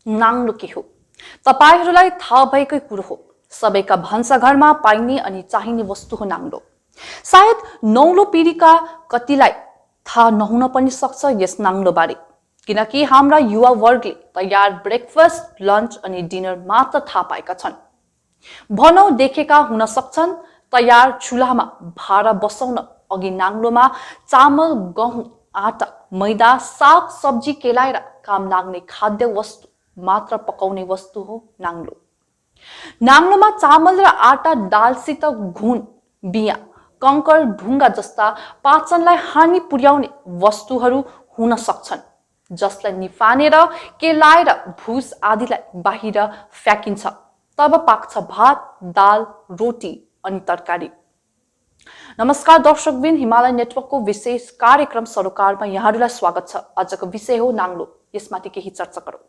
नाङ्लो के हो? तपाईहरूलाई थाहा भएकै कुरो हो। सबैका भान्साघरमा पाइने अनि चाहिने वस्तु हो नाङ्लो। सायद नौलो पिढीका कतिलाई थाहा नहुन पनि सक्छ यस नाङ्लो बारे, किनकि हाम्रा युवा वर्गले तयार ब्रेकफास्ट, लन्च अनि डिनर मात्र थाहा पाएका छन्। भनौँ देखेका हुन सक्छन् तयार चुल्हामा भाँडा बसाउन अघि नाङ्लोमा चामल, गहुँ, आटा, मैदा, साग सब्जी केलाएर काम लाग्ने खाद्य वस्तु मात्र पकाउने वस्तु हो नाङ्लो। नाङ्लोमा चामल र आटा, दालसित घुन, बिया, कंकर, ढुङ्गा जस्ता पाचनलाई हानि पुर्याउने वस्तुहरू हुन सक्छन्, जसलाई निफानेर केलाएर भुस आदिलाई बाहिर फ्याँकिन्छ। तब पाक्छ भात, दाल, रोटी अनि तरकारी। नमस्कार दर्शकबिन, हिमालय नेटवर्कको विशेष कार्यक्रम सरोकारमा यहाँहरूलाई स्वागत छ। आजको विषय हो नाङ्लो। यसमाथि केही चर्चा गरौँ।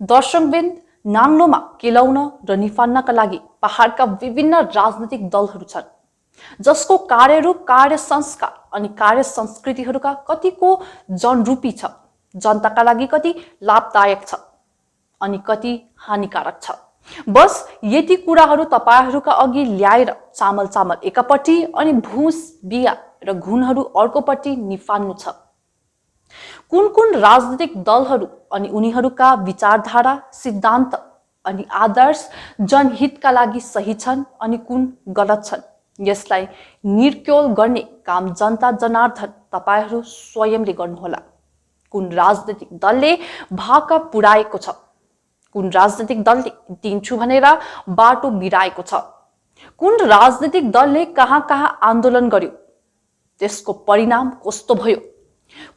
दर्शकबिन, नाङ्लोमा केलाउन र निफान्नका लागि पहाडका विभिन्न राजनीतिक दलहरू छन्, जसको कार्यरूप, कार्य संस्कार अनि कार्य संस्कृतिहरूका कतिको जनरूपी छ। जनताका लागि कति लाभदायक छ अनि कति हानिकारक छ। बस यति कुराहरू तपाईहरूका अघि ल्याएर चामल एकापट्टि अनि भुस, बिया र घुनहरू अर्कोपट्टि निफान्नु छ। कुन कुन राजनीतिक दलहरू अनि उनीहरूका विचारधारा, सिद्धान्त अनि आदर्श जनहितका लागि सही छन् अनि कुन गलत छन्, यसलाई निर्क्योल गर्ने काम जनता जनार्दन तपाईहरू स्वयंले गर्नुहोला। कुन राजनीतिक दलले भाका पुर्याएको छ, कुन राजनीतिक दलले दिन्छु भनेर बाटो बिराएको छ, कुन राजनीतिक दलले कहाँ कहाँ आन्दोलन गर्यो, त्यसको परिणाम कस्तो भयो,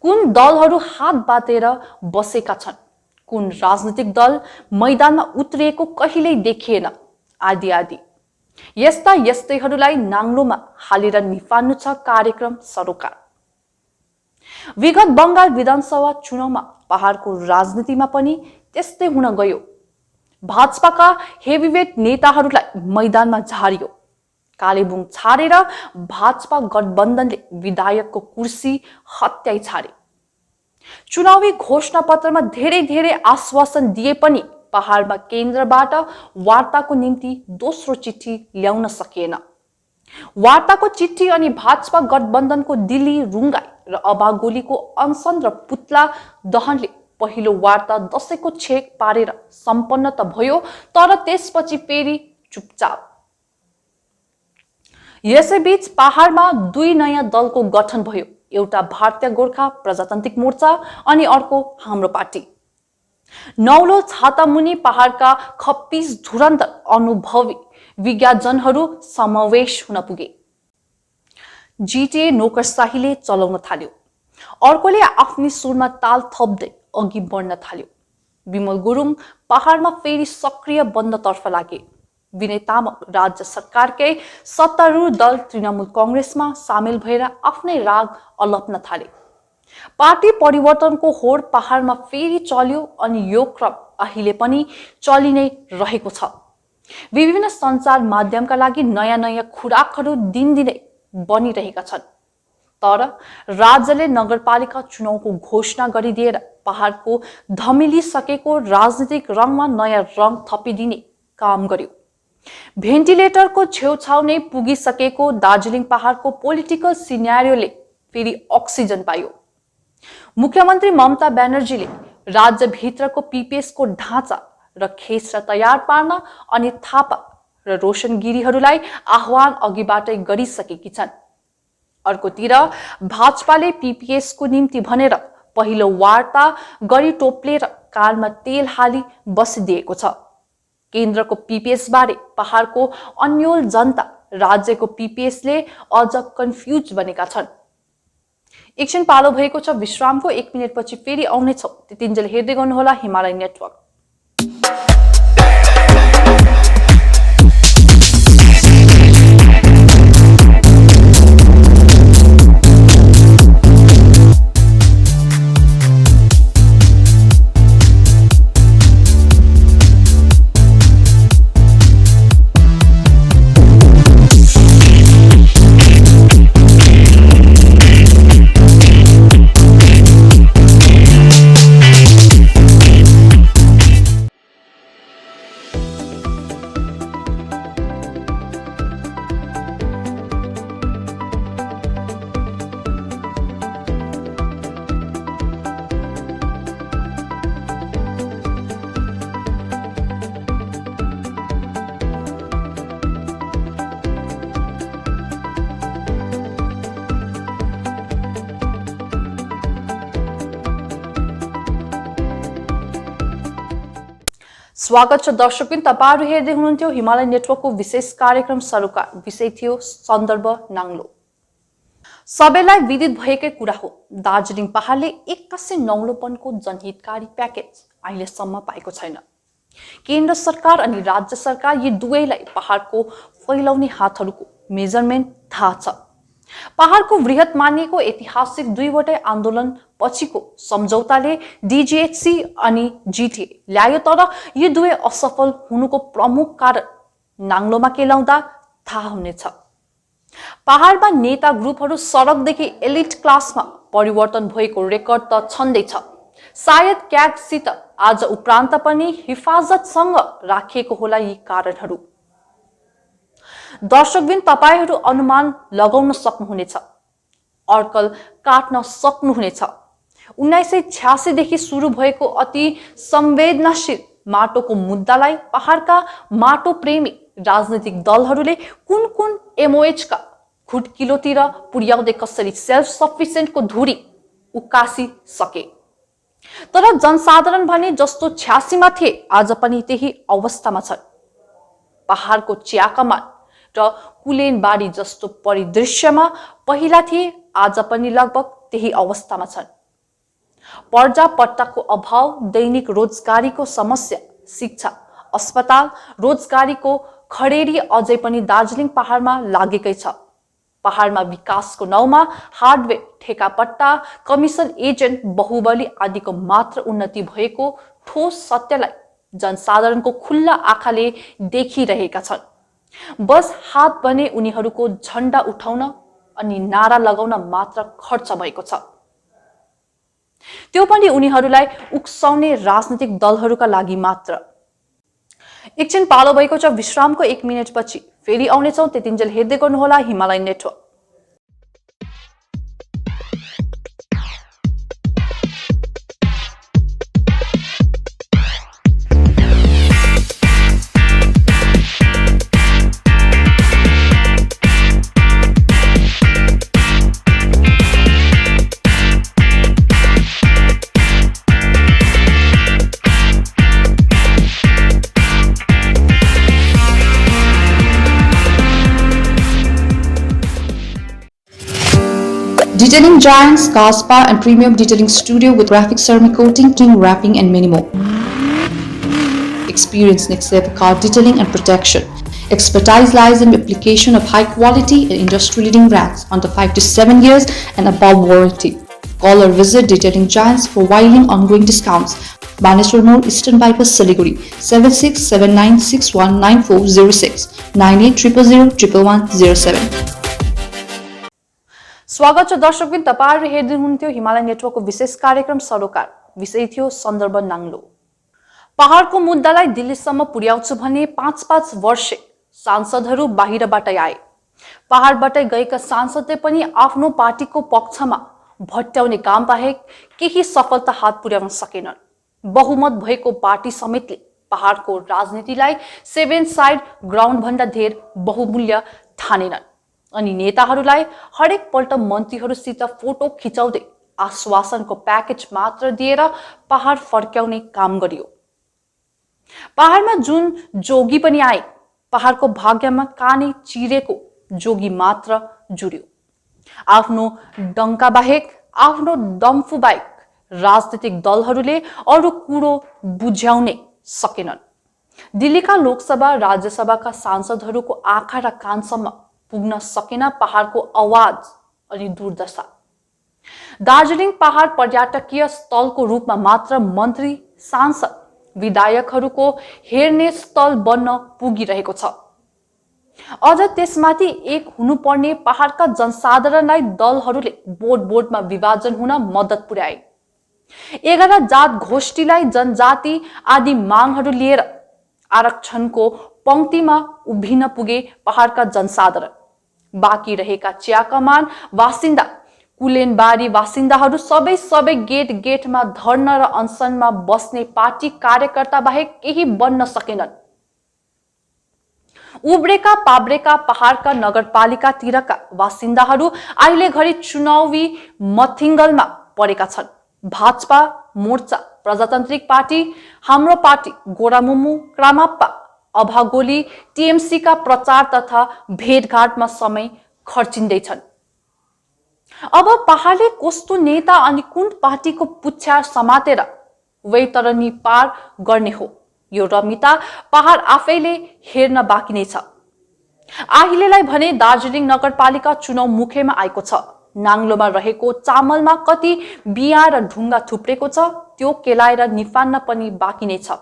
कुन दलहरू हात बातेर बसेका छन्, कुन राजनीतिक दल मैदानमा उत्रिएको कहिल्यै देखिएन, आदि आदि। यस्तैहरूलाई नाङ्लोमा हालेर निफान्नु छ कार्यक्रम सरोकार। विगत बंगाल विधानसभा चुनावमा पहाडको राजनीतिमा पनि त्यस्तै हुन गयो। भाजपाका हेभीवेट नेताहरूलाई मैदानमा झारियो। कालेबुङ छाडेर भाजपा गठबन्धनले विधायकको कुर्सी हत्याई छाडे। चुनावी घोषणा पत्रमा धेरै आश्वासन दिए पनि पहाडमा केन्द्रबाट वार्ताको निम्ति दोस्रो चिठी ल्याउन सकिएन। वार्ताको चिठी अनि भाजपा गठबन्धनको दिल्ली रुङ्गाई र अबागोलीको अनसन र पुतला दहनले पहिलो वार्ता दशैंको छेक पारेर सम्पन्न त भयो, तर त्यसपछि फेरि चुपचाप। यसैबीच पहाडमा दुई नयाँ दलको गठन भयो, एउटा भारतीय गोर्खा प्रजातान्त्रिक मोर्चा अनि अर्को हाम्रो पार्टी। नौलो छातामुनि पहाडका 26 धुरन्धर अनुभवी विज्ञजनहरू समावेश हुन पुगे। जिटिए नोकरशाहीले चलाउन थाल्यो। अर्कोले आफ्नै सुरमा ताल थप्दै अघि बढ्न थाल्यो। विमल गुरुङ पहाडमा फेरि सक्रिय बन्नतर्फ लागे। विनय तामाङ राज्य सरकारकै सत्तारूढ दल तृणमूल कांग्रेसमा सामेल भएर आफ्नै राग अलप्न थाले। पार्टी परिवर्तनको होड पहाडमा फेरि चल्यो अनि यो क्रम अहिले पनि चलि नै रहेको छ। विभिन्न सञ्चार माध्यमका लागि नयाँ खुराकहरू दिनदिनै बनिरहेका छन्। तर राज्यले नगरपालिका चुनावको घोषणा गरिदिएर पहाडको धमिलिसकेको राजनीतिक रङमा नयाँ रङ थपिदिने काम गर्यो। भेन्टिलेटरको छेउछाउ नै पुगिसकेको दार्जिलिङ पहाडको पोलिटिकल सिनेरियोले फेरि अक्सिजन पायो। मुख्यमन्त्री ममता ब्यानर्जीले राज्यभित्रको पीपीएसको ढाँचा र खेस्रा तयार पार्न अनि थापा र रोशन गिरीहरूलाई आह्वान अघिबाटै गरिसकेकी छन्। अर्कोतिर भाजपाले पीपीएसको निम्ति भनेर पहिलो वार्ता गरी टोप्लेर कानमा तेल हाली बसिदिएको छ। केन्द्रको पीपीएस बारे पहाडको अन्यल जनता राज्यको पीपीएसले अझ कन्फ्युज बनेका छन्। एकछिन पालो भएको छ विश्रामको। 1 मिनेटपछि फेरि आउनेछौँ। त्यतिन्जेल हेर्दै गर्नुहोला हिमालय नेटवर्क। स्वागत छ दर्शकबिन। तपाईहरु हेर्दै हुनुहुन्थ्यो हिमालय नेटवर्कको विशेष कार्यक्रम सरोकार। विषय थियो सन्दर्भ नाङ्लो। सबैलाई विदित भएकै कुरा हो, दार्जिलिङ पहाडले एक्कासी नौलोपनको जनहितकारी प्याकेज अहिलेसम्म पाएको छैन। केन्द्र सरकार अनि राज्य सरकार यी दुवैलाई पहाडको फैलाउने हातहरूको मेजरमेन्ट थाहा छ। पहाडको वृहत मानिएको ऐतिहासिक दुईवटै आन्दोलन पछिको सम्झौताले डीजीएचसी अनि जीटीए ल्यायो, तर यी दुवै असफल हुनुको प्रमुख कारण नाङ्लोमा केलाउँदा थाहा हुनेछ। पहाडमा नेता ग्रुपहरू सडकदेखि एलिट क्लासमा परिवर्तन भएको रेकर्ड त छँदैछ। सायद क्यागसित आज उपरान्त पनि हिफाजतसँग राखिएको होला यी कारणहरू। दर्शकबिन, तपाईहरू अनुमान लगाउन सक्नुहुनेछ, अड्कल काट्न सक्नुहुनेछ। 1986 देखि सुरु भएको अति संवेदनशील माटोको मुद्दालाई पहाडका माटो प्रेमी राजनीतिक दलहरूले कुन कुन एमओएच का खुट्किलोतिर पुर्याउँदै कसरी सेल्फ सफिसिएन्टको धुरी उकासी सके। तर जनसाधारण भने जस्तो 86 मा थिए आज पनि त्यही अवस्थामा छन्। पहाडको चियाकमान र कुलेनबारी जस्तो परिदृश्यमा पहिला थिए आज पनि लगभग त्यही अवस्थामा छन्। पर्जा पट्टाको अभाव, दैनिक रोजगारीको समस्या, शिक्षा, अस्पताल, रोजगारीको खडेरी अझै पनि दार्जिलिङ पहाडमा लागेकै छ। पहाडमा विकासको नाउँमा हार्डवेयर, ठेकापट्टा, कमिसन एजेन्ट, बाहुबली आदिको मात्र उन्नति भएको ठोस सत्यलाई जनसाधारणको खुल्ला आँखाले देखिरहेका छन्। बस हात भने उनीहरूको झण्डा उठाउन अनि नारा लगाउन मात्र खर्च भएको छ, त्यो पनि उनीहरूलाई उक्साउने राजनीतिक दलहरूका लागि मात्र। एकछिन पालो भएको छ विश्रामको। 1 मिनेटपछि फेरि आउनेछौँ। त्यतिन्जेल हेर्दै गर्नुहोला Himalaya network. Detailing giants, Gaspa and premium detailing studio with graphic ceramic coating, king wrapping and many more. Experience next level car detailing and protection. Expertise lies in the application of high quality and industry leading brands under 5 to 7 years and above warranty. Call or visit Detailing Giants for whiling ongoing discounts. Maneswar Mall, Eastern Bypass, Siliguri, 7679619406 9800011107. स्वागत छ दर्शकबिन। तपाईहरु हेर्दै हुनुहुन्थ्यो हिमालय नेटवर्कको विशेष कार्यक्रम सरोकार। विषय थियो सन्दर्भ नाङ्लो। पहाडको मुद्दालाई दिल्लीसम्म पुर्याउँछु भने 5-5 वर्षे सांसदहरू बाहिरबाट आए। पहाडबाटै गएका सांसदले पनि आफ्नो पार्टीको पक्षमा भट्याउने काम बाहेक केही सफलता हात पुर्याउन सकेनन्। बहुमत भएको पार्टी समेतले पहाडको राजनीतिलाई 7 साइड ग्राउन्ड भन्दा धेर बहुमूल्य ठानेनन् अनि नेताहरूलाई हरेक पल्ट मन्त्रीहरूसित फोटो खिचाउँदै आश्वासनको प्याकेज मात्र दिएर पहाड फर्क्याउने काम गरियो। पहाडमा जुन जोगी पनि आए, पहाडको भाग्यमा कानै चिरेको जोगी मात्र जुड्यो। आफ्नो डङ्का बाहेक, आफ्नो दम्फु बाहेक राजनीतिक दलहरूले अरू कुरो बुझ्याउनै सकेनन्। दिल्लीका लोकसभा राज्यसभाका सांसदहरूको आँखा र कानसम्म पुग्न सकेन पहाडको आवाज अनि दुर्दशा। दार्जिलिङ पहाड पर्यटकीय स्थलको रूपमा मात्र मन्त्री, सांसद, विधायकहरूको हेर्ने स्थल बन्न पुगिरहेको छ। अझ त्यसमाथि एक हुनुपर्ने पहाडका जनसाधारणलाई दलहरूले बोर्डमा विभाजन हुन मद्दत पुर्याए। 11 जात गोष्ठीलाई जनजाति आदि मागहरू लिएर आरक्षणको पंक्तिमा उभिन पुगे पहाडका जनसाधारण। बाँकी रहेका चियाकमान बासिन्दा, कुलेनबारी बासिन्दाहरू सबै गेटमा धर्ना र अनसनमा बस्ने पार्टी कार्यकर्ता बाहेक केही बन्न सकेनन्। उब्रेका पाब्रेका पहाडका नगरपालिकातिरका बासिन्दाहरू अहिले घरि चुनावी मथिङ्गलमा परेका छन्। भाजपा, मोर्चा, प्रजातान्त्रिक पार्टी, हाम्रो पार्टी, गोरामुमु, क्रामाप्पा, अभागोली, टीएमसी का प्रचार तथा भेटघाटमा समय खर्चिँदैछन्। अब पहाडले कस्तो नेता अनि कुन पार्टीको पुच्छ्यार समातेर वैतरणी पार गर्ने हो, यो रमिता पहाड आफैले हेर्न बाँकी नै छ। अहिलेलाई भने दार्जिलिङ नगरपालिका चुनाव मुखेमा आएको छ। नाङ्लोमा रहेको चामलमा कति बिया र ढुङ्गा थुप्रेको छ, त्यो केलाएर निफान्न पनि बाँकी नै छ।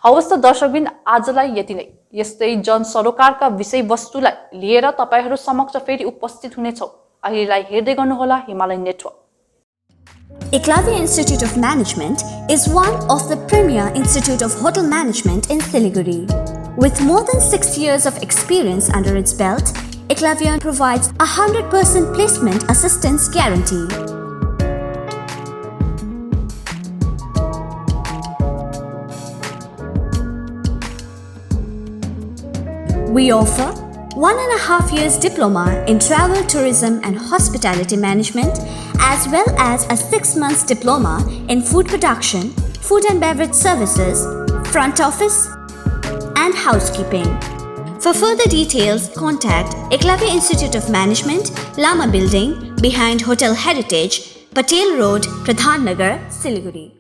हवस् त दर्शकबिन, आजलाई यति नै। यस्तै जनसरोकारका विषयवस्तुलाई लिएर तपाईहरू समक्ष फेरि उपस्थित हुनेछौँ। अहिलेलाई हेर्दै गर्नुहोला Himalayan network. Eklavya Institute of Management is one of the premier institute of hotel management in Siliguri. With more than 6 years of experience under its belt, Eklavya provides 100% placement assistance guarantee. We offer 1.5 years diploma in travel, tourism and hospitality management, as well as a 6 months diploma in food production, food and beverage services, front office and housekeeping. For further details, contact Eklavya Institute of Management, Lama Building, behind Hotel Heritage, Patel Road, Pradhan Nagar, Siliguri.